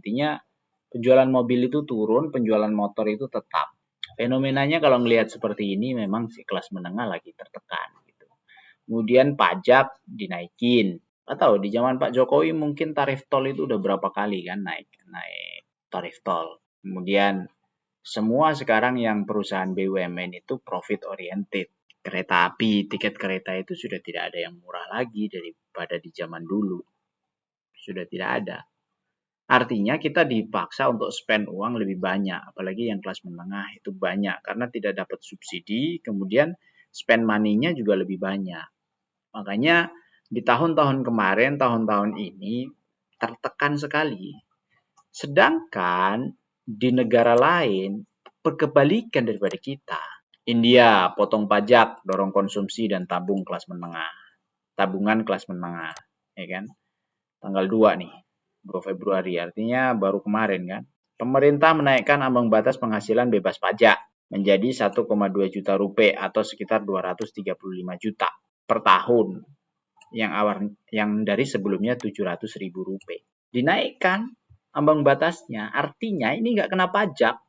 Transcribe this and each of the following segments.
Intinya penjualan mobil itu turun, penjualan motor itu tetap. Fenomenanya kalau ngelihat seperti ini memang si kelas menengah lagi tertekan gitu. Kemudian pajak dinaikin. Atau di zaman Pak Jokowi mungkin tarif tol itu udah berapa kali kan naik naik tarif tol. Kemudian semua sekarang yang perusahaan BUMN itu profit oriented. Kereta api, tiket kereta itu sudah tidak ada yang murah lagi daripada di zaman dulu. Sudah tidak ada. Artinya kita dipaksa untuk spend uang lebih banyak, apalagi yang kelas menengah itu banyak karena tidak dapat subsidi, kemudian spend money-nya juga lebih banyak. Makanya di tahun-tahun kemarin, tahun-tahun ini tertekan sekali. Sedangkan di negara lain berkebalikan daripada kita. India potong pajak, dorong konsumsi dan tabung kelas menengah. Tabungan kelas menengah, ya kan? Tanggal 2 nih, 2 Februari, artinya baru kemarin kan. Pemerintah menaikkan ambang batas penghasilan bebas pajak menjadi 1,2 juta rupiah atau sekitar 235 juta per tahun. Yang dari sebelumnya 700 ribu rupiah. Dinaikkan ambang batasnya, artinya ini nggak kena pajak,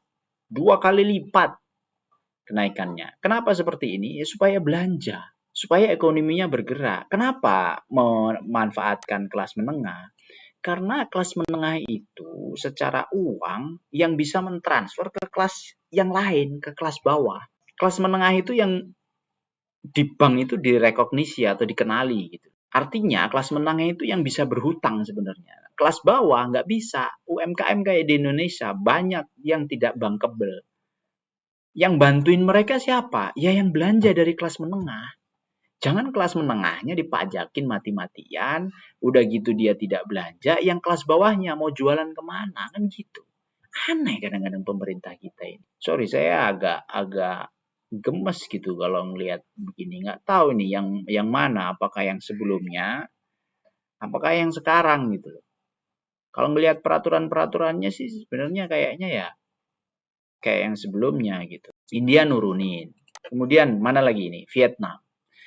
2 kali lipat kenaikannya. Kenapa seperti ini? Ya, supaya belanja, supaya ekonominya bergerak. Kenapa memanfaatkan kelas menengah? Karena kelas menengah itu secara uang yang bisa mentransfer ke kelas yang lain, ke kelas bawah. Kelas menengah itu yang di bank itu direkognisi atau dikenali gitu. Artinya kelas menengah itu yang bisa berhutang sebenarnya. Kelas bawah nggak bisa. UMKM kayak di Indonesia banyak yang tidak bankable. Yang bantuin mereka siapa? Ya yang belanja dari kelas menengah. Jangan kelas menengahnya dipajakin mati-matian, udah gitu dia tidak belanja, yang kelas bawahnya mau jualan kemana, kan gitu. Aneh kadang-kadang pemerintah kita ini. Sorry, saya agak gemes gitu kalau ngelihat begini. Nggak tahu nih yang mana, apakah yang sebelumnya, apakah yang sekarang gitu loh. Kalau ngelihat peraturan-peraturannya sih sebenarnya kayaknya ya kayak yang sebelumnya gitu. India nurunin. Kemudian mana lagi ini? Vietnam.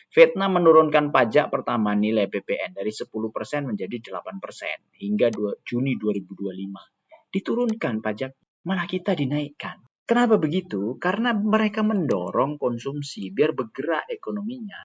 Vietnam menurunkan pajak pertama nilai PPN dari 10% menjadi 8% hingga Juni 2025. Diturunkan pajak, malah kita dinaikkan. Kenapa begitu? Karena mereka mendorong konsumsi biar bergerak ekonominya.